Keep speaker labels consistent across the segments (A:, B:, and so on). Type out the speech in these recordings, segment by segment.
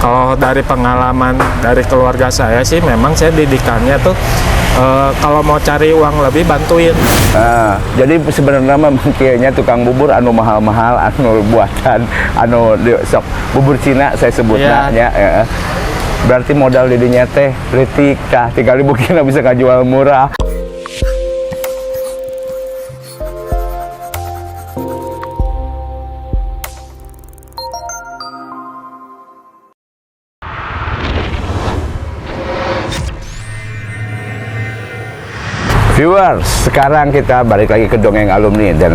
A: Kalau dari pengalaman dari keluarga saya sih, memang saya didikannya tuh kalau mau cari uang lebih bantuin.
B: Jadi sebenarnya mungkinnya tukang bubur anu mahal-mahal, anu buatan, anu sok bubur Cina saya sebutnya ya. Berarti modal didinya teh leutik tah 3.000 kina bisa ngajual murah. Viewers, sekarang kita balik lagi ke Dongeng Alumni dan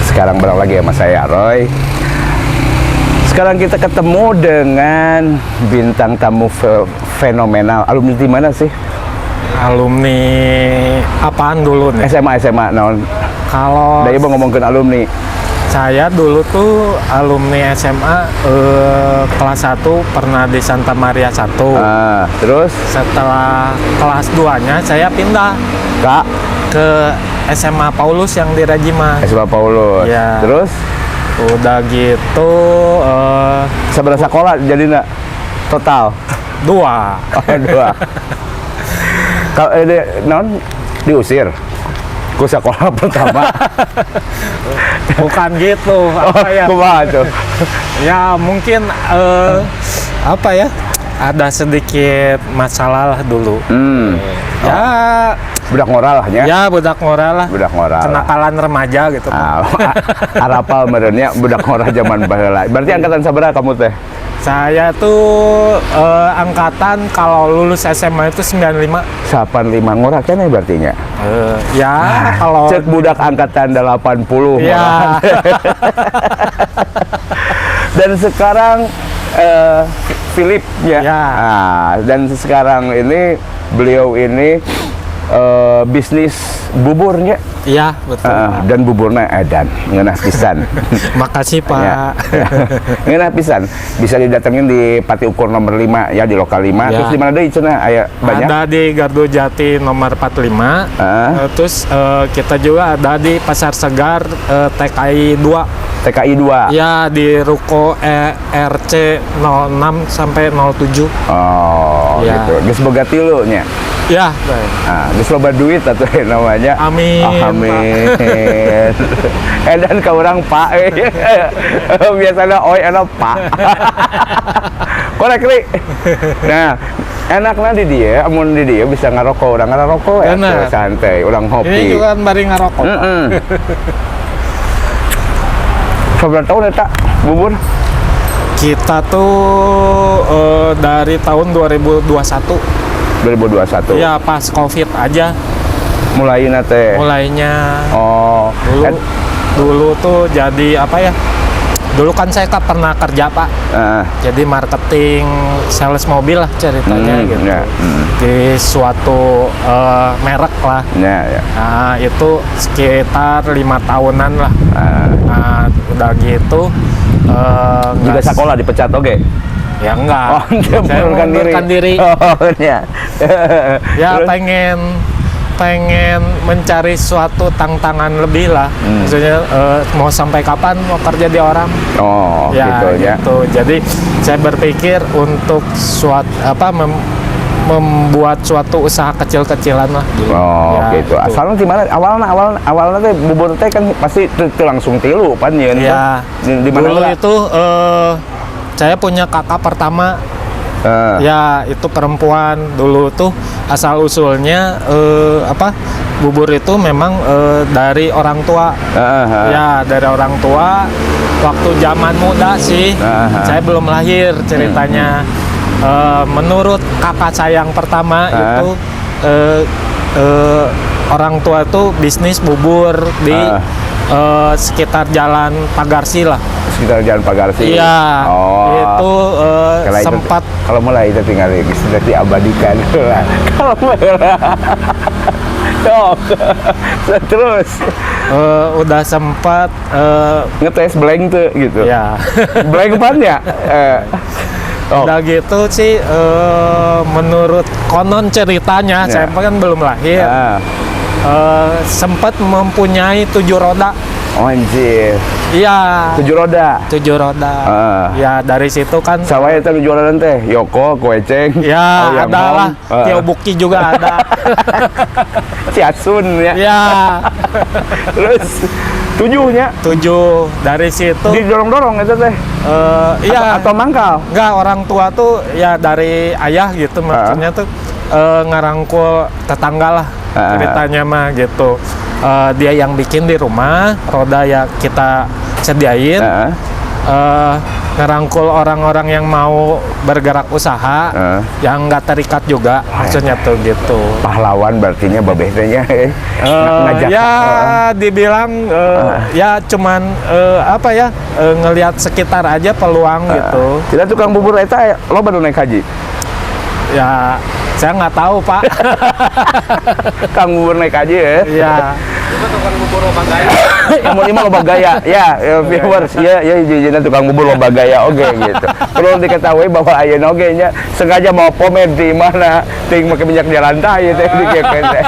B: sekarang bareng lagi sama saya Roy. Sekarang kita ketemu dengan bintang tamu fenomenal. Alumni di mana sih?
A: Alumni apaan dulu nih?
B: SMA non.
A: Kalau
B: dari mau ngomongin alumni.
A: Saya dulu tuh alumni SMA kelas 1 pernah di Santa Maria 1.
B: Terus
A: Setelah kelas 2-nya saya pindah ke SMA Paulus yang di Rajima.
B: SMA Paulus.
A: Ya.
B: Terus
A: udah gitu
B: seberapa sekolah jadi nak total?
A: 2.
B: Oh, 2. Kalau non diusir ku sekolah pertama.
A: Bukan gitu, apa ya?
B: Kumaha tuh?
A: Ya mungkin apa ya? Ada sedikit masalah lah dulu. Ya
B: budak moral lah ya.
A: Ya budak moral lah.
B: Budak moral.
A: Kenakalan remaja gitu.
B: Arapal merenya budak moral zaman baheula. Berarti angkatan sabaraha kamu teh?
A: Saya tuh angkatan kalau lulus SMA itu 95.
B: 85 ngora keneh berartinya.
A: Ya kalau
B: cek budak angkatan 80
A: ya.
B: Dan sekarang Philip ya. Dan sekarang ini beliau ini bisnis buburnya.
A: Iya, betul.
B: Dan buburnya edan, ngeunah pisan.
A: Makasih, Pak.
B: Ngeunah pisan. Bisa didatengin di Pati Ukur nomor 5 ya, di Lokal 5. Terus di mana deui cenah aya banyak?
A: Ada di Gardu Jati nomor 45. Terus kita juga ada di Pasar Segar TKI 2.
B: TKI 2.
A: Ya, di Ruko RC 06 sampai 07.
B: Oh, ya. Gitu. Geus boga tilu nya.
A: Ya,
B: geus loba duit atuh namanya.
A: Amin.
B: Amin. Dan ka urang Pak. Biasana oi ana Pak. Korek li. Nah, enakna di dia, amun di dia bisa ngarokok, urang ngarokok ya santai, urang ngopi.
A: Ini juga kan bari ngarokok.
B: Seberapa tahun eta bubur?
A: Kita tuh dari tahun 2021.
B: 2021.
A: Ya pas COVID aja.
B: Mulainya teh.
A: Mulainya.
B: Oh.
A: Dulu tuh jadi apa ya? Dulu kan saya pernah kerja Pak. Jadi marketing sales mobil lah ceritanya gitu. Di suatu merek lah. Nah itu sekitar 5 tahunan lah. Nah udah gitu.
B: Juga sekolah dipecat oke?
A: Ya enggak.
B: Oh,
A: saya mengundurkan diri.
B: Oh, ya.
A: Ya pengen mencari suatu tantangan lebih lah. Maksudnya mau sampai kapan mau kerja di orang.
B: Oh,
A: ya,
B: gitu ya.
A: Gitu. Jadi saya berpikir untuk membuat suatu usaha kecil-kecilan lah.
B: Oh, ya, gitu. Asalnya di mana? Awalnya teh bubur teh kan pasti langsung tilu pan ya. Di mana
A: dulu itu saya punya kakak pertama. Ya itu perempuan. Dulu tuh asal usulnya bubur itu memang dari orang tua. Ya dari orang tua waktu zaman muda sih. Saya belum lahir ceritanya. Menurut kakak saya yang pertama itu orang tua itu bisnis bubur di sekitar Jalan Pagarsi lah.
B: Sekitar Jalan Pagarsi.
A: Iya. Itu sempat
B: kalau mulai itu tinggal sudah diabadikan lah. Kalau terus
A: udah sempat
B: ngetes blank tuh gitu.
A: Ya.
B: Blank pan ya.
A: Udah gitu sih menurut konon ceritanya saya kan belum lahir. Sempat mempunyai 7 roda.
B: Oh, anjir.
A: Iya.
B: 7 roda.
A: 7 roda. Ya dari situ kan.
B: Sawahnya teh jualan teh Yoko, Kueceng.
A: Ya ada lah. Tiobuki juga ada.
B: Ciasun ya.
A: Ya.
B: Terus 7-nya.
A: 7 dari situ.
B: Didorong-dorong itu teh.
A: Iya.
B: Atau mangkal.
A: Enggak, orang tua tuh ya dari ayah gitu maksudnya tuh ngerangkul tetangga lah ceritanya mah gitu. Dia yang bikin di rumah, roda ya kita sediain. Ngerangkul orang-orang yang mau bergerak usaha, yang nggak terikat juga, maksudnya tuh gitu.
B: Pahlawan berartinya babehnya ngajak.
A: Ya dibilang ya cuman apa ya ngelihat sekitar aja peluang gitu.
B: Tidak tukang bubur eta lo baru naik haji.
A: Ya saya nggak tahu Pak.
B: Kang bubur naik haji ya.
A: Iya.
C: Itu tukang bubur loba gaya.
B: Yang mau loba gaya, ya viewers, ya jijina tukang bubur loba gaya, oke gitu. Perlu diketahui bahwa ayeuna oge nya sengaja mau pomed di mana, ting make minyak di lantai teh dikekeun teh.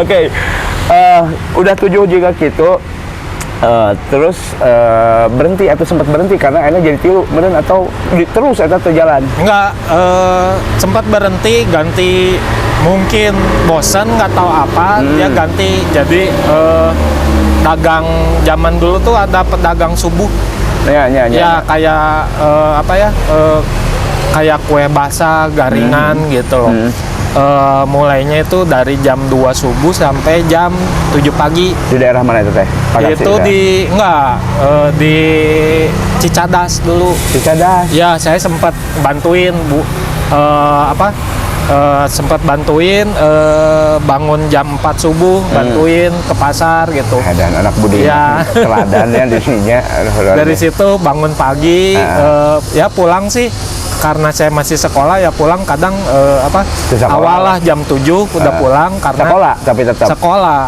B: Oke, udah 7 juga gitu. Terus berhenti atau sempat berhenti karena akhirnya jadi tilu meren atau terus eta teu jalan.
A: Enggak, sempat berhenti ganti, mungkin bosan nggak tahu apa, dia ganti jadi dagang. Zaman dulu tuh ada pedagang subuh ya kayak apa ya, kayak kue basah garingan gitu loh. Mulainya itu dari jam 2 subuh sampai jam 7 pagi.
B: Di daerah mana itu teh?
A: Itu di di Cicadas dulu.
B: Cicadas.
A: Ya, saya sempat bantuin sempat bantuin bangun jam 4 subuh, bantuin ke pasar gitu.
B: Dan anak budi
A: ya.
B: Teladannya di sininya.
A: Dari situ bangun pagi, ya pulang sih karena saya masih sekolah, ya pulang kadang awal lah jam 7 udah pulang karena
B: sekolah tapi tetap
A: sekolah.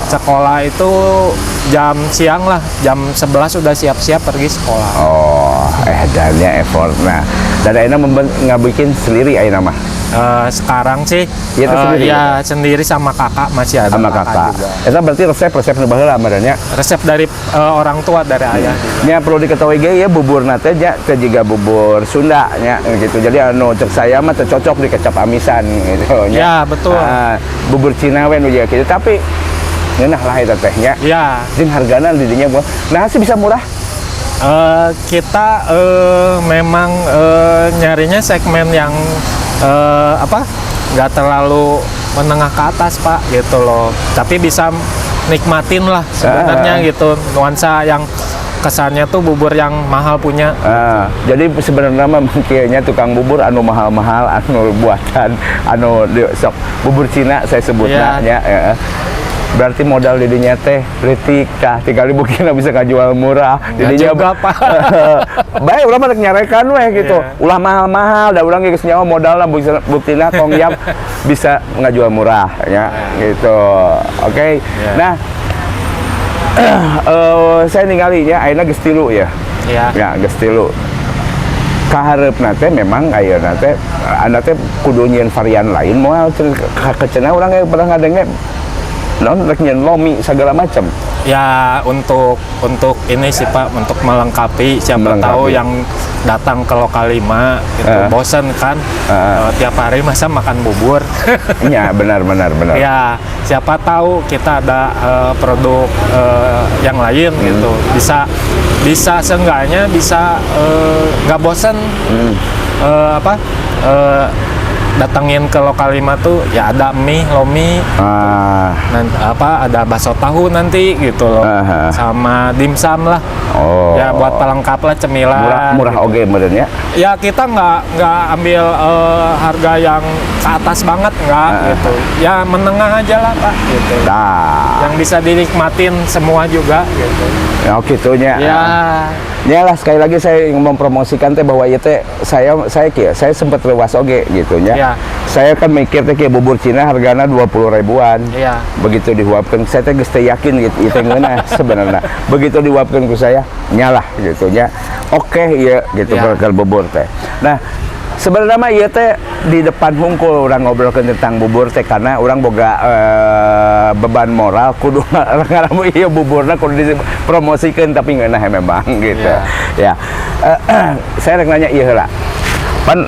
A: Sekolah itu jam siang lah, jam 11 udah siap-siap pergi sekolah.
B: Dannya effort. Nah, dan ayeuna ngabikin sendiri ayeuna mah.
A: Sekarang sih sendiri sama kakak, masih ada
B: sama kakak. Itu berarti resep nu baheula badannya.
A: Resep dari orang tua, dari ayah.
B: Nya perlu diketahui ge ya bubur nate nya teh jiga bubur Sunda nya gitu. Jadi anu cek saya mah teu cocok di kecap amisan gitu nya.
A: Ya, betul.
B: Bubur Cina we nu gitu. Tapi ngeunah lah eta teh nya.
A: Ya.
B: Jeung hargana di dinya nah sih bisa murah.
A: Kita memang nyarinya segmen yang nggak terlalu menengah ke atas Pak gitu loh, tapi bisa nikmatin lah sebenarnya gitu, nuansa yang kesannya tuh bubur yang mahal punya.
B: Jadi sebenarnya mah kayaknya tukang bubur anu mahal-mahal, anu buatan, anu sok bubur Cina saya sebutnya ya. Berarti modal didinya teh leutik tah tinggal dibukina bisa ngajual murah.
A: Didinya juga Pak.
B: Bae urang mah rek nyarekan we gitu. Ulah mahal-mahal da urang geus nyawa modalna buktina tong jam bisa ngajual murah ya gitu. Oke. Nah, saya ninggalinya ayeuna geus 3 ya. Ya, geus 3. Kahareupna teh memang ayeuna teh anda teh kudu nyieun varian lain moal kecenah urang pernah ngadenge rek nyieun lomi segala macam.
A: Ya untuk ini sih Pak, untuk melengkapi siapa tahu yang datang ke Lokal 5 gitu, bosan kan tiap hari masa makan bubur.
B: Iya benar.
A: Ya siapa tahu kita ada produk yang lain gitu, bisa seenggaknya bisa nggak bosan datengin ke Lokal 5 tuh ya ada mie, lomi, ada bakso tahu nanti gitu loh, sama dimsum lah. Ya buat pelengkap lah, cemilan.
B: Murah
A: gitu.
B: Oge meren ya.
A: Ya kita nggak ambil harga yang ke atas banget gitu. Ya menengah aja lah Pak gitu. Yang bisa dinikmatin semua juga gitu.
B: Ya gitunya. Ya lah sekali lagi saya mempromosikan teh bahwa ya teh saya sempat lewas oge gitu ya. Saya kan mikir teh kayak bubur Cina hargana 20 ribuan. Begitu dihuapkeun saya teh geus teh yakin gitu itu ngeunah sebenarnya. Begitu dihuapkeun ku saya nyalah gitu nya. Oke ya gitu bakal bubur teh. Nah, Sebenarnya mah ieu teh di depan hungkul urang ngobrolkeun tentang bubur teh karena urang boga beban moral kudu ngaramu ieu buburna kudu dipromosikeun tapi ngeunah memang gitu. Ya. Saya rek nanya ieu heula. Pan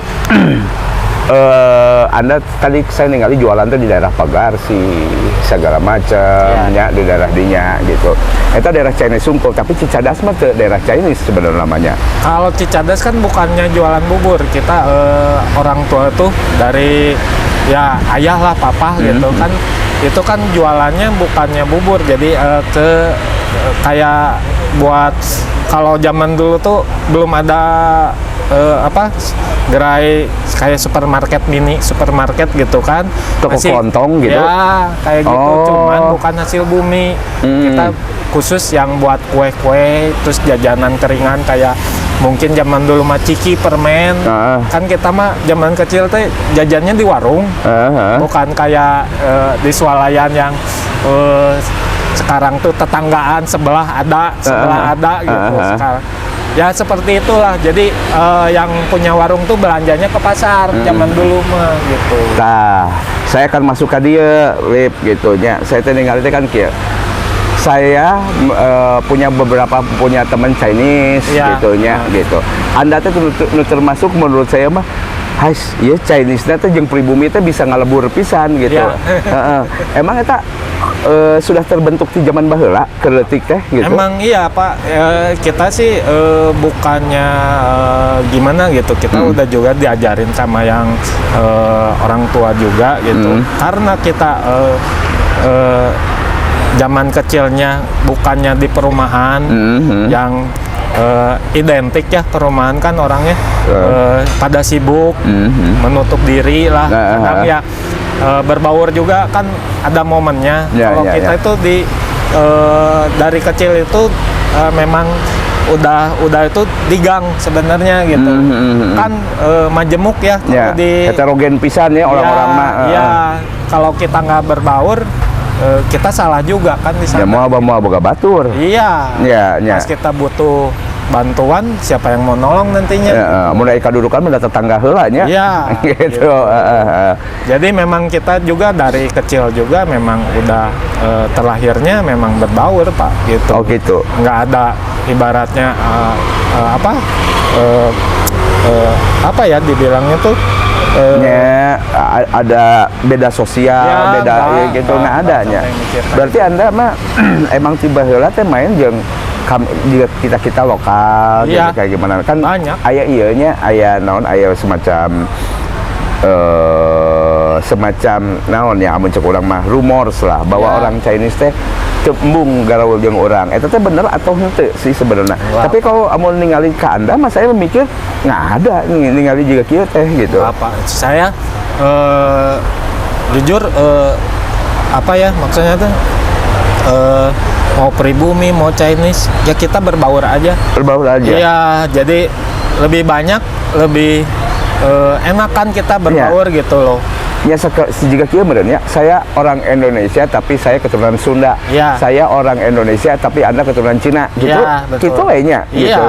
B: Anda tadi saya ningali jualan tuh di daerah Pagarsi segala macam nya di daerah dinya gitu. Itu daerah Chinese Sungkul tapi Cicadas mah teu daerah Chinese sebenarnya namanya.
A: Kalau Cicadas kan bukannya jualan bubur, kita orang tua tuh dari ya ayah lah papa gitu kan, itu kan jualannya bukannya bubur, jadi kayak buat kalau zaman dulu tuh belum ada gerai kayak supermarket gitu kan,
B: Toko kelontong gitu
A: ya kayak gitu, cuman bukan hasil bumi. Kita khusus yang buat kue-kue terus jajanan keringan kayak mungkin zaman dulu mah ciki, permen. Kan kita mah zaman kecil teh jajannya di warung, bukan kayak di swalayan yang sekarang tuh tetanggaan sebelah ada gitu. Sekarang ya seperti itulah. Jadi yang punya warung tuh belanjanya ke pasar zaman dulu mah gitu.
B: Nah, saya akan masuk ke dia, Lip, gitu nya. Saya teh ningali teh kan kieu. Saya punya teman Chinese gitu nya gitu. Anda teh termasuk menurut saya mah ya Chinese-na teh jeung pribumi teh bisa ngalebur pisan gitu. Emang eta sudah terbentuk di zaman baheula keleutik teh gitu.
A: Emang iya Pak, kita sih bukannya gimana gitu, kita udah juga diajarin sama yang orang tua juga gitu. Karena kita zaman kecilnya bukannya di perumahan yang identik ya, perumahan kan orangnya pada sibuk menutup diri lah, kadang ya berbaur juga kan ada momennya. Kalau kita itu dari kecil itu memang udah itu di gang sebenarnya gitu. Kan majemuk ya, di
B: heterogen pisan ya orang-orang mah.
A: Ya, kalau kita nggak berbaur kita salah juga kan di sana.
B: Ya mau boga batur.
A: Iya. Pas kita butuh bantuan, siapa yang mau nolong nantinya?
B: Mulai kadudukan udah tetangga heula nya.
A: Iya.
B: Gitu.
A: Jadi memang kita juga dari kecil juga memang udah terlahirnya memang berbaur Pak gitu.
B: Oh gitu.
A: Nggak ada ibaratnya apa ya dibilangnya tuh.
B: Ada beda sosial, beda gitu nggak adanya. Berarti Anda mah emang tiba heula teh main jeung kita lokal gitu kayak gimana kan
A: banyak.
B: Aya ieu nya aya naon aya semacam naon ya amun cek urang mah rumors lah bahwa orang Chinese teh embung garawul jeung urang. Eta teh bener atau henteu sih sebenarnya. Tapi kalau amun ningali ka Anda mah saya memikir nggak ada ningali juga kieu teh gitu.
A: Apa saya jujur apa ya maksudnya tuh mau pribumi mau Chinese ya kita berbaur aja. Iya, jadi lebih banyak lebih enakan kita berbaur gitu loh.
B: Ya sejika kieu meureun ya, saya orang Indonesia tapi saya keturunan Sunda. Saya orang Indonesia tapi Anda keturunan Cina gitu. Gitu we nya gitu.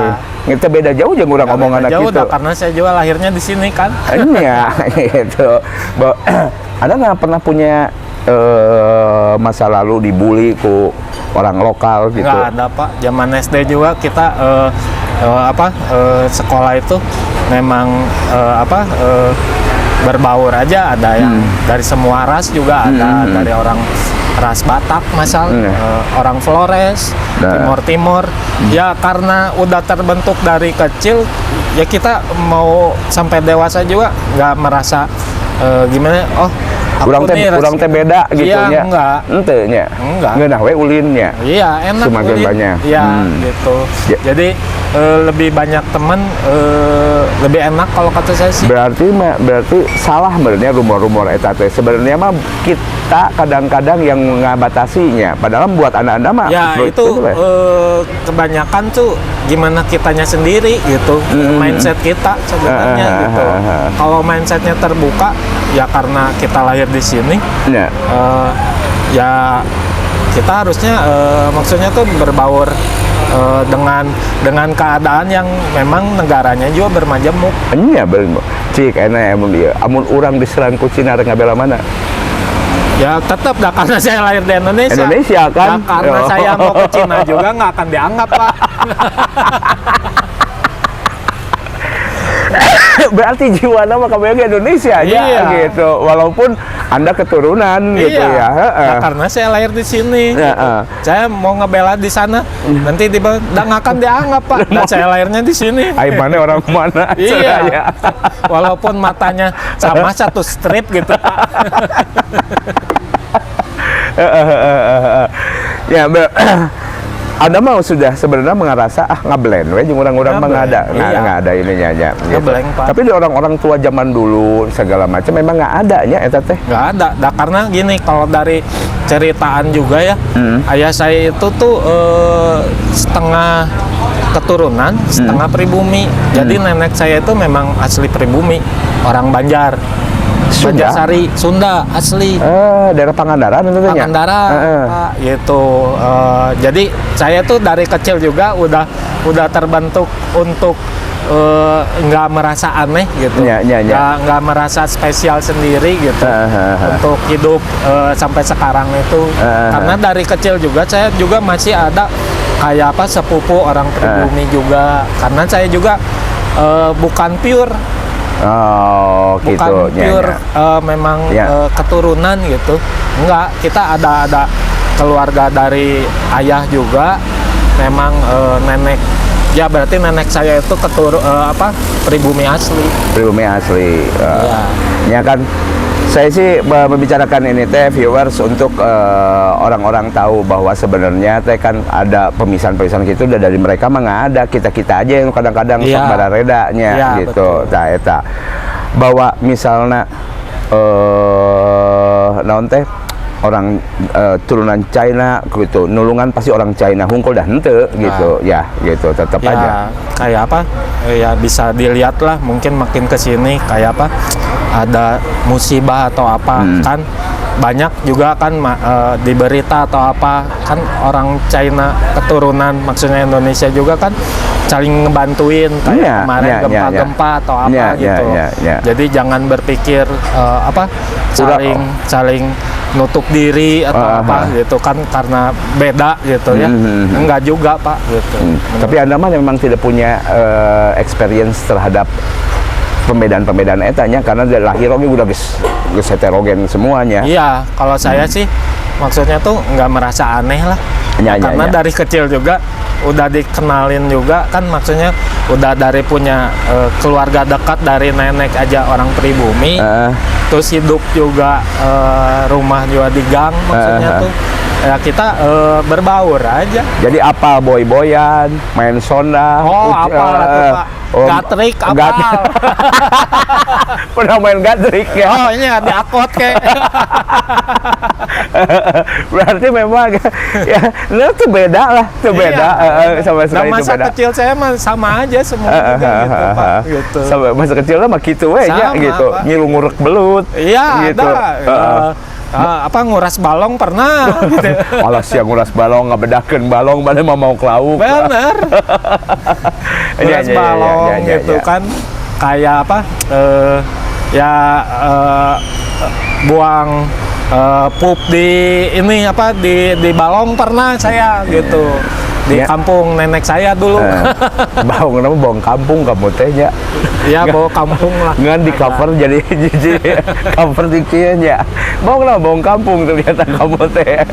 B: Kita beda jauh jeung urang omonganna
A: gitu.
B: Jauh
A: karena saya juga lahirnya di sini kan.
B: Iya, gitu. Anda nggak pernah punya masa lalu dibully ku orang lokal gitu?
A: Nggak ada Pak. Zaman SD juga kita sekolah itu memang berbaur aja, ada yang dari semua ras juga ada, dari orang ras Batak orang Flores, Timur ya karena udah terbentuk dari kecil ya kita mau sampai dewasa juga nggak merasa gimana
B: Urang teh beda gitu nya.
A: Enggak.
B: Henteu nya. Ngeunah we ulinnya.
A: Iya, enak
B: semakin
A: ulin.
B: banyak.
A: Iya, gitu. Jadi lebih banyak teman lebih enak kalau kata saya sih.
B: Berarti salah sebenarnya rumor-rumor eta teh. Sebenarnya mah kita kadang-kadang yang ngabatasinya. Padahal buat anak-anak mah
A: ya itu kebanyakan tuh gimana kitanya sendiri gitu. Mindset kita sebenarnya gitu. Kalau mindsetnya terbuka ya karena kita lahir di sini. Ya kita harusnya maksudnya tuh berbaur dengan keadaan yang memang negaranya juga bermajemuk.
B: Nya bener. Cik enak amun urang diserang ku Cina rek ngabela mana?
A: Ya tetap dah karena saya lahir di Indonesia.
B: Indonesia kan?
A: Nah, karena saya mau ke Cina juga nggak akan dianggap, Pak.
B: Berarti jiwa nama kamu Indonesia aja gitu. Walaupun Anda keturunan gitu ya.
A: Nah, karena saya lahir di sini. Saya mau ngebela di sana, nanti tiba nggak akan dianggap, Pak. Dan saya lahirnya di sini.
B: Ai mana orang mana?
A: Iya. Walaupun matanya sama satu strip gitu, Pak.
B: Ya, Anda mau sudah sebenarnya mengerasa ngeblend we jeung orang-orang mah nggak ada ininya nya gitu.
A: Ngeblend, Pak.
B: Tapi di orang-orang tua zaman dulu segala macam memang nggak ada nya eta teh.
A: Nggak ada. Nah, karena gini, kalau dari ceritaan juga ya, ayah saya itu tuh setengah keturunan, setengah pribumi. Jadi nenek saya itu memang asli pribumi, orang Banjar.
B: Sunda?
A: Banjarsari, Sunda asli.
B: Daerah Pangandaran tentunya.
A: Pangandaran, Pak, gitu. Jadi saya tuh dari kecil juga udah terbentuk untuk nggak merasa aneh gitu, nggak merasa spesial sendiri gitu untuk hidup sampai sekarang itu. Karena dari kecil juga saya juga masih ada kayak apa sepupu orang pribumi juga. Karena saya juga bukan pure.
B: Oh,
A: bukan
B: gitu.
A: pure memang keturunan gitu. Enggak, kita ada keluarga dari ayah juga. Memang nenek, ya berarti nenek saya itu pribumi asli.
B: Pribumi asli. Ya kan. Saya sih membicarakan ini teh viewers untuk orang-orang tahu bahwa sebenarnya teh kan ada pemisahan-pemisahan gitu udah dari mereka mah nggak ada, kita aja yang kadang-kadang sok bararedanya gitu. Nah eta bahwa misalnya naon teh orang turunan China gitu, nulungan pasti orang China, hungkul dah henteu gitu. Ya gitu, tetap aja.
A: Kayak apa? Ya bisa dilihat lah, mungkin makin ke sini kayak apa? Ada musibah atau apa kan banyak juga kan di berita atau apa kan orang China keturunan maksudnya Indonesia juga kan saling ngebantuin kayak kemarin gempa-gempa atau apa gitu. Jadi jangan berpikir saling nutup diri atau apa gitu kan karena beda gitu ya. Enggak juga, Pak, gitu.
B: Tapi Anda mah memang tidak punya experience terhadap pembedaan etanya karena dari lahir oke udah geus heterogen semuanya.
A: Iya, kalau saya sih maksudnya tuh nggak merasa aneh lah. Karena dari kecil juga udah dikenalin juga kan, maksudnya udah dari punya keluarga dekat dari nenek aja orang pribumi. Terus hidup juga rumah juga di gang maksudnya tuh. Ya kita berbaur aja. Jadi
B: apa boy-boyan, main sonda.
A: Apa Pak? Gatrik apa?
B: Pernah main gatrik ya?
A: Oh ini di akot kayak.
B: Berarti memang ya, itu beda lah, itu beda sama sekali.
A: Masa kecil saya mah sama aja semua juga gitu, Pak. Gitu.
B: Sama masa kecilnya mah gitu ya gitu, ngilu ngurek belut.
A: Iya,
B: gitu.
A: Nguras balong pernah gitu.
B: Alas yang nguras balong ngebedakeun balong mana mau kelauk.
A: Bener. Nguras balong gitu kan kayak apa buang pup di ini apa di balong pernah saya gitu. Di kampung nenek saya dulu.
B: Bawang kampung kamu teh nya.
A: Iya, bawa kampung lah.
B: Ngan di cover jadi cover dikitnya. Bawang kampung ternyata kamu teh.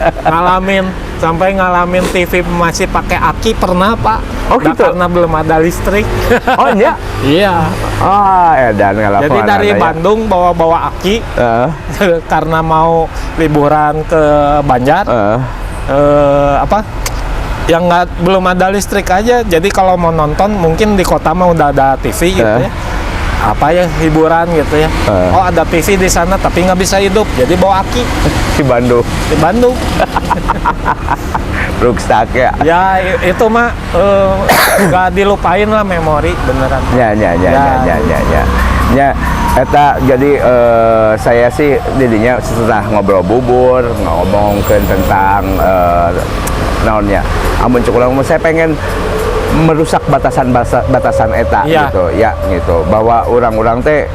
A: Sampai ngalamin TV masih pakai aki pernah, Pak.
B: Oh gitu.
A: Karena belum ada listrik.
B: Oh iya.
A: Iya.
B: Dan ngalamin.
A: Jadi dari Bandung bawa aki. Karena mau liburan ke Banjar. Yang belum ada listrik aja, jadi kalau mau nonton mungkin di kota mah udah ada TV gitu ya, hiburan gitu ya. Oh ada TV di sana tapi nggak bisa hidup, jadi bawa aki
B: di Bandung. Rucksack ya. Ya
A: itu mah nggak dilupain lah, memori beneran.
B: Ya. Eta jadi saya sih jadinya setelah ngobrol bubur ngomongin tentang naonnya amun cukup saya pengen merusak batasan eta
A: Iya.
B: gitu ya gitu bahwa orang-orang teh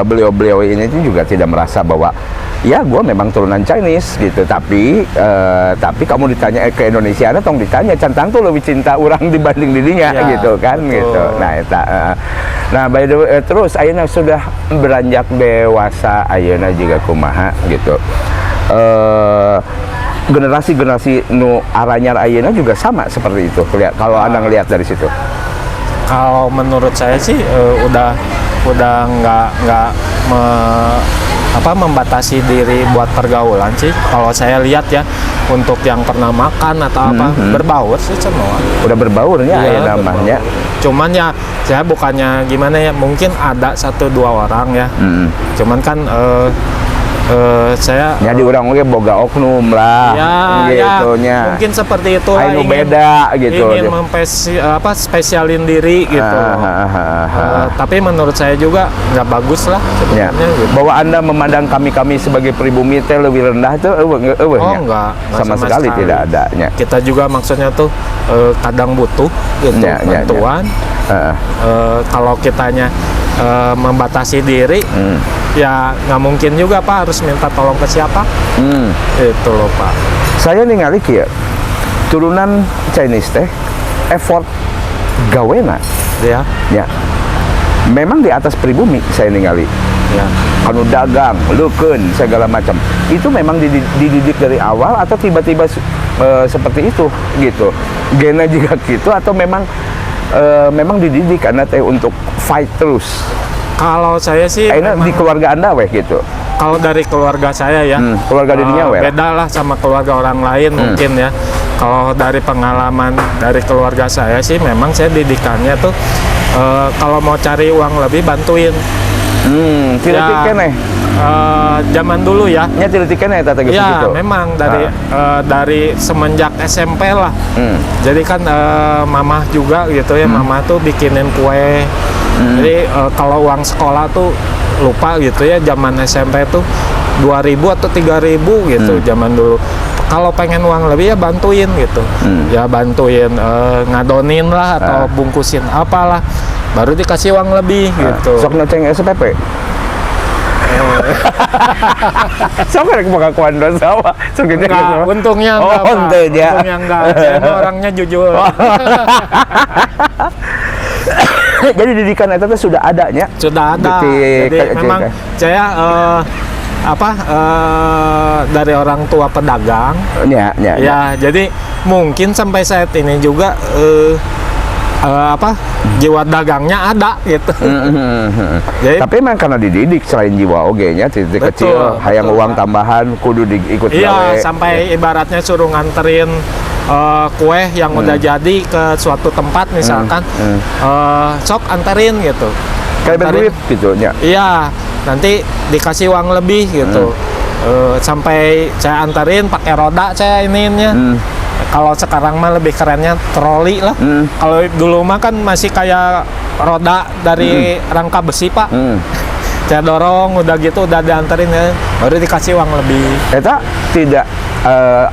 B: beliau-beliau ini tuh juga tidak merasa bahwa ya gue memang turunan Chinese gitu tapi kamu ditanya ke Indonesia tong ditanya centang tuh lebih cinta orang dibanding dirinya
A: Ya,
B: gitu kan
A: betul.
B: gitu nah eta nah by the way terus ayeuna sudah beranjak dewasa ayeuna juga kumaha gitu generasi-generasi nu aranyar ayeuna juga sama seperti itu kalau Anda ngelihat dari situ.
A: Kalau menurut saya sih udah nggak membatasi diri buat pergaulan sih. Kalau saya lihat ya untuk yang pernah makan atau apa berbaur sih semua.
B: Udah berbaur ya
A: Iya,
B: aya namanya.
A: Cuman ya saya bukannya gimana ya, mungkin ada 1-2 orang ya. Cuman kan saya
B: Ya di urang oge boga oknum lah gitu nya.
A: ya mungkin seperti itu
B: Anu beda gitu.
A: ingin spesialin diri gitu. Tapi menurut saya juga nggak bagus lah
B: Ya.
A: sebenarnya gitu.
B: Bahwa Anda memandang kami sebagai pribumi teh lebih rendah itu
A: Enggak
B: sama sekali tidak adanya.
A: Kita juga maksudnya tuh kadang butuh gitu
B: Ya, ya, ya.
A: bantuan. Kalau kitanya membatasi diri, ya nggak mungkin juga Pak harus minta tolong ke siapa. Itu loh Pak.
B: Saya ningali kieu turunan Chinese teh effort gawena
A: Ya,
B: ya. Memang di atas pribumi saya ningali.
A: ya.
B: Anu dagang, leukeun segala macam. Itu memang dididik dari awal atau tiba-tiba seperti itu gitu. Gena juga gitu atau memang dididik Anda teh untuk fight terus.
A: Kalau saya sih
B: Akhirnya
A: memang-
B: di keluarga Anda weh gitu.
A: kalau dari keluarga saya ya,
B: Keluarga dirinya weh.
A: beda lah sama keluarga orang lain mungkin ya. Kalau dari pengalaman dari keluarga saya sih, memang saya didikannya tuh kalau mau cari uang lebih bantuin.
B: Tiletik keneh.
A: Zaman dulu ya.
B: Nya tiletik keneh eta teh
A: Ya,
B: gitu.
A: memang dari semenjak SMP lah. Jadi kan mamah juga gitu ya, mamah tuh bikinin kue. Jadi kalau uang sekolah tuh lupa gitu ya, zaman SMP tuh 2.000 atau 3.000 gitu zaman dulu. Kalau pengen uang lebih ya bantuin gitu. Ya bantuin ngadonin lah atau bungkusin apalah. Baru dikasih uang lebih gitu.
B: Sok noceng SPP. Sok rek bakal kuandon sama. Sok gitu.
A: Enggak, untungnya enggak, Pak.
B: henteu nya.
A: Untungnya enggak. Saya ini orangnya jujur.
B: Jadi didikan eta teh sudah adanya.
A: Sudah ada.
B: Detik,
A: Jadi memang saya dari orang tua pedagang.
B: Ya.
A: Ya, jadi mungkin sampai saat ini juga jiwa dagangnya ada gitu. Jadi
B: Tapi memang karena dididik selain jiwa oge nya titik
A: Betul,
B: kecil hayang
A: betul,
B: uang
A: Pak.
B: tambahan kudu diikut
A: iya,
B: gawe.
A: sampai ibaratnya suruh nganterin kue yang udah jadi ke suatu tempat misalkan, sok anterin gitu.
B: Kayak
A: Anterin.
B: berduit gitu nya.
A: Iya, nanti dikasih uang lebih gitu. Sampai saya anterin pakai roda saya ininya. Kalau sekarang mah lebih kerennya troli lah. Kalau dulu mah kan masih kayak roda dari rangka besi Pak. Saya dorong udah gitu udah dianterin ya, baru dikasih uang lebih.
B: Eta tidak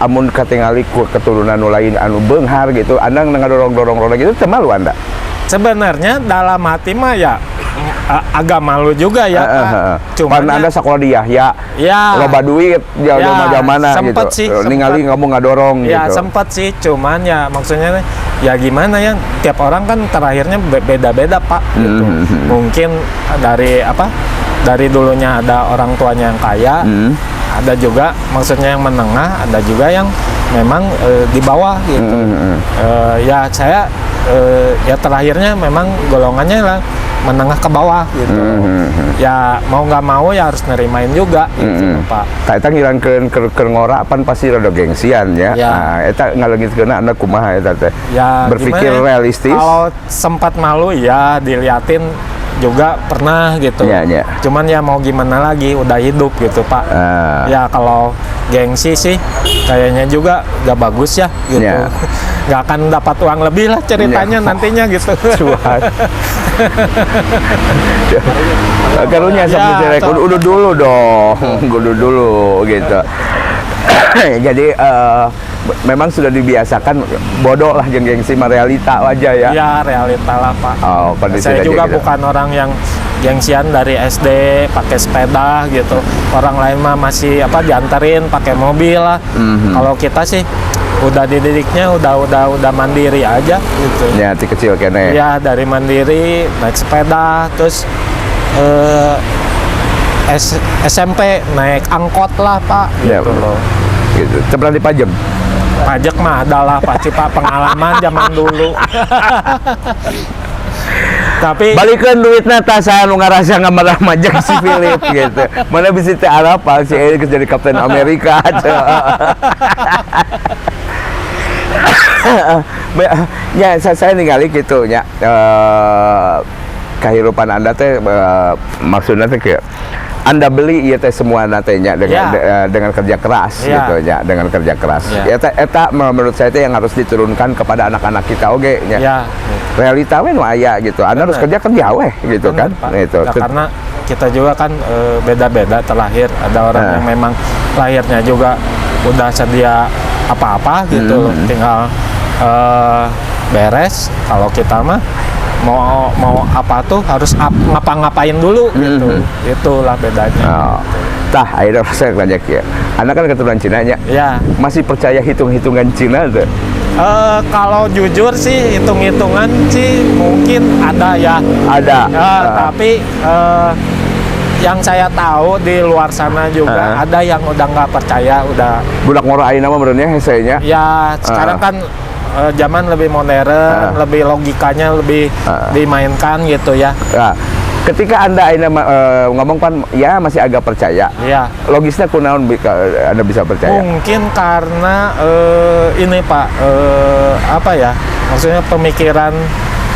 B: amun katingali ku keturunan nu lain anu beunghar gitu, Anda ngadorong-dorong roda gitu teu malu Anda?
A: Sebenarnya dalam hati mah ya agak malu juga ya Pak. Cuman
B: Anda sekolah di Yahya,
A: ya,
B: loba duit, jauh-jauh-mana gitu.
A: sempet sih,
B: Ningali kamu ngadorong
A: ya
B: gitu.
A: sempet sih, cuman ya maksudnya ya gimana ya, tiap orang kan terakhirnya beda-beda Pak gitu. Mungkin dari dulunya ada orang tuanya yang kaya, ada juga maksudnya yang menengah, ada juga yang memang di bawah gitu. Ya saya ya terakhirnya memang golongannya lah menengah ke bawah gitu. Ya mau nggak mau ya harus nerimain juga gitu Pak.
B: Eta ngilangkeun keur ngora pan pasti rada gengsian ya.
A: Ya.
B: Nah, eta ngaleungitkeunna Anda kumaha eta teh?
A: Ya
B: Berpikir
A: gimana ya,
B: realistis.
A: kalau sempat malu ya diliatin juga pernah gitu.
B: Ya.
A: Cuman ya mau gimana lagi, udah hidup gitu Pak. Ya kalau gengsi sih kayaknya juga gak bagus ya gitu.
B: Ya.
A: Gak akan dapat uang lebih lah ceritanya
B: Ya.
A: nantinya gitu.
B: Cuan. Karunya sampai
A: Ya,
B: jelek, udah dulu dong, udah dulu gitu. Jadi memang sudah dibiasakan bodoh lah gengsi sama realita aja ya.
A: Ya realita lah Pak.
B: Oh, kondisi
A: Saya
B: aja
A: juga
B: gitu.
A: bukan orang yang gengsian dari SD pakai sepeda gitu. Orang lain mah masih dianterin pakai mobil lah. Kalau kita sih udah dididiknya udah mandiri aja gitu.
B: Ya, hati kecil kene.
A: Ya dari mandiri naik sepeda terus SMP naik angkot lah Pak
B: Ya,
A: gitu loh.
B: Gitu. Pernah dipajang?
A: Pajak mah adalah pasti Pak, pengalaman zaman dulu. Tapi
B: Balikan duit nata saya nu ngarasa ngamarah majak si Philip gitu. Mana bisa teh apa si Eric jadi Kapten Amerika. Ya saya ningali gitu nya. Kehidupan Anda teh maksudnya teh kayak Anda beli ieu teh semua natenya dengan kerja keras gitu ya, dengan kerja keras. Ya eta menurut saya teh yang harus diturunkan kepada anak-anak kita oge nya.
A: ya
B: Realita we nu aya gitu. Anda harus kerja weh gitu
A: bener,
B: kan.
A: Pak.
B: Itu.
A: Ya, karena kita juga kan beda-beda terlahir. Ada orang yang memang lahirnya juga udah sedia apa-apa gitu, tinggal beres. Kalau kita mah mau apa tuh harus ngapa-ngapain dulu gitu. Itulah bedanya.
B: Oh. Tah, akhirnya saya tanya ya. Anda kan keturunan Cina nya.
A: Ya.
B: Masih percaya hitung-hitungan Cina tuh?
A: Kalau jujur sih hitung-hitungan sih mungkin ada ya.
B: Ada.
A: Tapi yang saya tahu di luar sana juga ada yang udah nggak percaya, udah.
B: Budak ngora ayeuna mah benernya hesenya.
A: Ya sekarang kan zaman lebih modern, lebih logikanya lebih dimainkan gitu ya.
B: Nah, ketika Anda ngomong kan ya masih agak percaya.
A: Iya.
B: Logisnya kunaon Anda bisa percaya?
A: Mungkin karena ini Pak, apa ya? Maksudnya pemikiran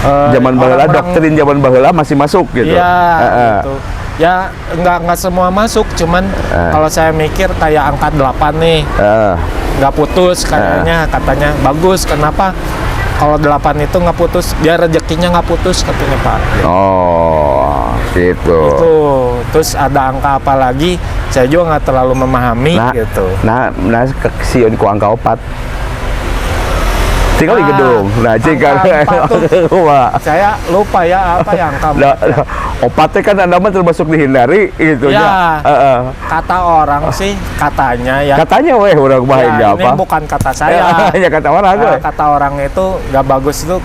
B: Zaman baheula, doktrin zaman baheula masih masuk gitu.
A: Iya, gitu. Ya nggak semua masuk, cuman kalau saya mikir kayak angka 8 nih, nggak putus katanya bagus. Kenapa? Kalau 8 itu nggak putus, dia rezekinya nggak putus katanya Pak.
B: Oh, gitu.
A: Itu terus ada angka apa lagi? Saya juga nggak terlalu memahami gitu.
B: Nah, sieun ku angka 4. Tinggal di gedung. Nah, jika
A: saya lupa ya apa yang kamu.
B: Opatnya kan Anda mah termasuk dihindari gitu
A: ya. Kata orang sih katanya ya.
B: Katanya weh orang bahagia
A: ya,
B: apa?
A: Ini bukan kata saya.
B: Ya kata orang.
A: Kata orang itu nggak bagus itu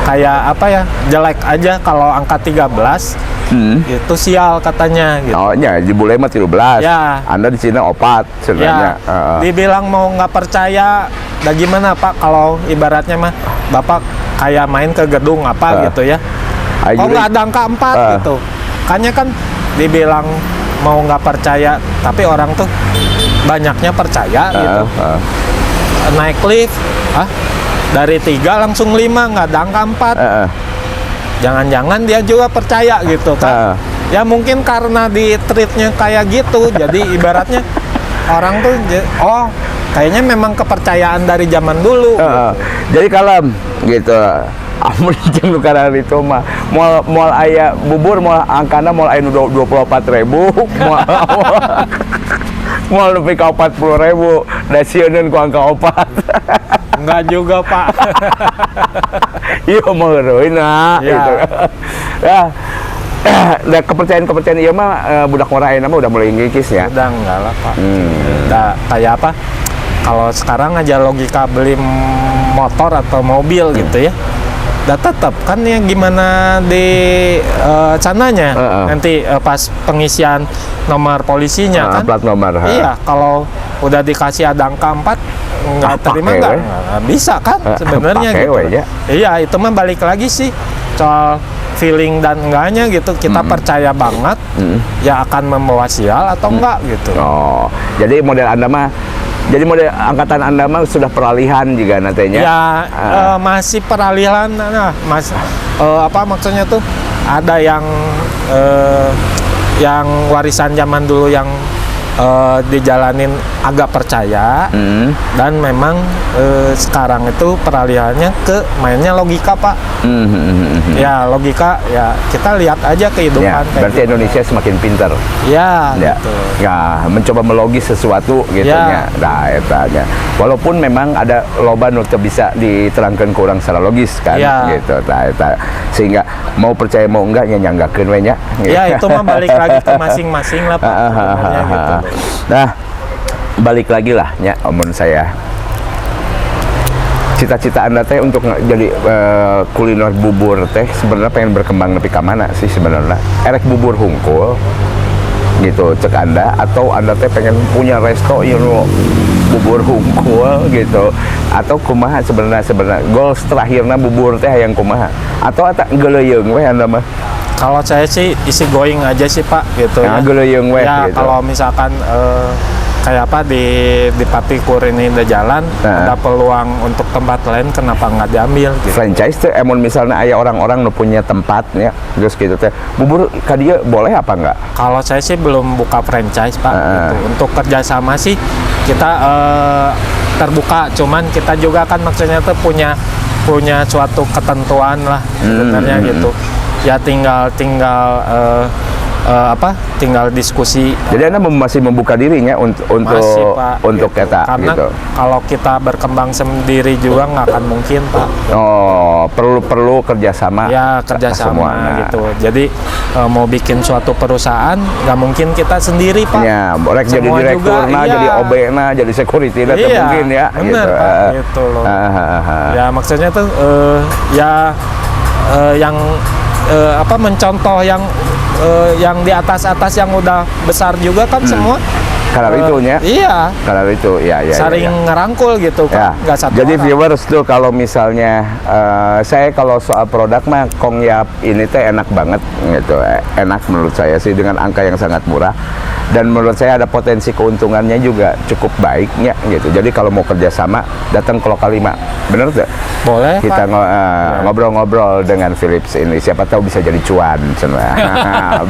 A: kayak apa ya? Jelek aja kalau angka 13. Itu sial katanya gitu.
B: Oh ya, di bule mah 13.
A: Ya.
B: Anda di Cina 4 sebenarnya.
A: Ya. Dibilang mau nggak percaya, dah gimana Pak kalau ibaratnya mah Bapak kayak main ke gedung apa gitu ya. Kok nggak ada angka 4 gitu. Kayaknya kan dibilang mau nggak percaya, tapi orang tuh banyaknya percaya gitu. Naik lift, dari 3 langsung 5, nggak ada angka 4. Jangan-jangan dia juga percaya gitu kan. Ya mungkin karena di treatnya kayak gitu, jadi ibaratnya orang tuh kayaknya memang kepercayaan dari zaman dulu gitu.
B: Jadi kalem gitu. Amun jeung nu kana itu mah moal aya bubur moal angkana moal aya 24.000 moal nepi ka 40.000 da sieun ku angka 4.
A: Enggak juga Pak.
B: Iya mah heureuna gitu. Ya. Da kepercayaan ieu mah budak ngora ayeuna mah udah mulai ngikis ya.
A: Udah enggak lah Pak. Udah kayak apa? Kalau sekarang aja logika beli motor atau mobil gitu ya. Udah tetap kan ya gimana di sananya nanti pas pengisian nomor polisinya kan.
B: Plat nomor.
A: Iya, kalau udah dikasih ada angka 4 nggak terima nggak bisa kan sebenarnya gitu. Iya, itu mah balik lagi sih soal feeling dan enggaknya gitu. Kita percaya banget ya akan membawa sial atau enggak gitu.
B: Oh, jadi model Anda mah model angkatan Anda mah sudah peralihan juga nantinya.
A: Ya, masih peralihan. Nah, apa maksudnya tuh ada yang warisan zaman dulu yang dijalanin agak percaya
B: Hmm.
A: dan memang sekarang itu peralihannya ke mainnya logika Pak. Ya logika ya kita lihat aja
B: Ya,
A: kehidupan kayak
B: berarti
A: gitu.
B: Indonesia semakin pintar.
A: Ya,
B: Ya,
A: gitu.
B: ya, mencoba melogis sesuatu gitu nya.
A: Ya.
B: Nah, eta nya. Walaupun memang ada loba nu teu bisa diterangkan ke orang secara logis kan,
A: Ya.
B: gitu. Nah, eta sehingga mau percaya mau enggak nya nyanggakeun we nya.
A: Ya itu mah balik lagi ke masing-masing lah Pak. sebenarnya gitu.
B: Nah, balik lagi lah nya omong saya. Cita-cita Anda teh untuk jadi kuliner bubur teh sebenarnya pengen berkembang lebih ke mana sih sebenarnya? Erek bubur hungkul gitu cek Anda, atau Anda teh pengen punya resto yang bubur hungkul gitu, atau kumaha sebenarnya goals terakhirnya bubur teh yang kumaha, atau eta geuleyeung we Anda mah?
A: Kalau saya sih isi going aja sih Pak gitu
B: Nah,
A: ya.
B: geuleyeung we
A: Ya
B: gitu.
A: kalau misalkan kayak apa di Patikur ini udah jalan,
B: Nah.
A: ada peluang untuk tempat lain kenapa nggak diambil gitu.
B: Franchise teh emon misalnya aya orang-orang nu punya tempat ya terus gitu teh bubur ka dieu boleh apa enggak?
A: Kalau saya sih belum buka franchise Pak gitu. Untuk kerjasama sih kita terbuka, cuman kita juga kan maksudnya tuh punya suatu ketentuan lah sebenarnya gitu. Ya tinggal tinggal diskusi.
B: Jadi Anda masih membuka dirinya untuk
A: Masih, Pak,
B: untuk
A: gitu.
B: eta
A: Karena
B: gitu.
A: kalau kita berkembang sendiri juga nggak akan mungkin Pak.
B: Oh, perlu kerjasama.
A: Ya kerjasama
B: semuanya.
A: gitu. Jadi mau bikin suatu perusahaan nggak mungkin kita sendiri Pak.
B: Ya, boleh jadi
A: Semua
B: direktur
A: juga,
B: nah,
A: iya.
B: jadi OB nah, jadi security nah,
A: Iya,
B: mungkin ya.
A: bener, Pak, gitu loh. Ya maksudnya tuh yang mencontoh yang di atas yang udah besar juga kan semua.
B: Kalau itunya.
A: Iya.
B: Kalau itu ya.
A: Saling ngerangkul gitu
B: Ya.
A: kan, nggak satu
B: Jadi
A: orang.
B: viewers tuh kalau misalnya saya kalau soal produk mah Kong Yap ini teh enak banget gitu, enak menurut saya sih dengan angka yang sangat murah dan menurut saya ada potensi keuntungannya juga cukup baiknya gitu. Jadi kalau mau kerjasama datang ke Lokal 5, bener tuh?
A: Boleh
B: Kita
A: Pak.
B: ngobrol-ngobrol dengan Philips ini, siapa tahu bisa jadi cuan,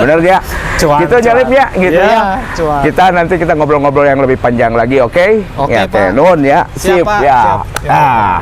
B: bener ya?
A: Cuan,
B: Gitu Jalip ya, gitu
A: Ya,
B: ya.
A: cuan.
B: Nanti kita ngobrol-ngobrol yang lebih panjang lagi, oke?
A: Oke,
B: Ya,
A: Pak.
B: Nun ya,
A: Siap,
B: sip
A: Pak,
B: ya.
A: siap. Ya.
B: Ah.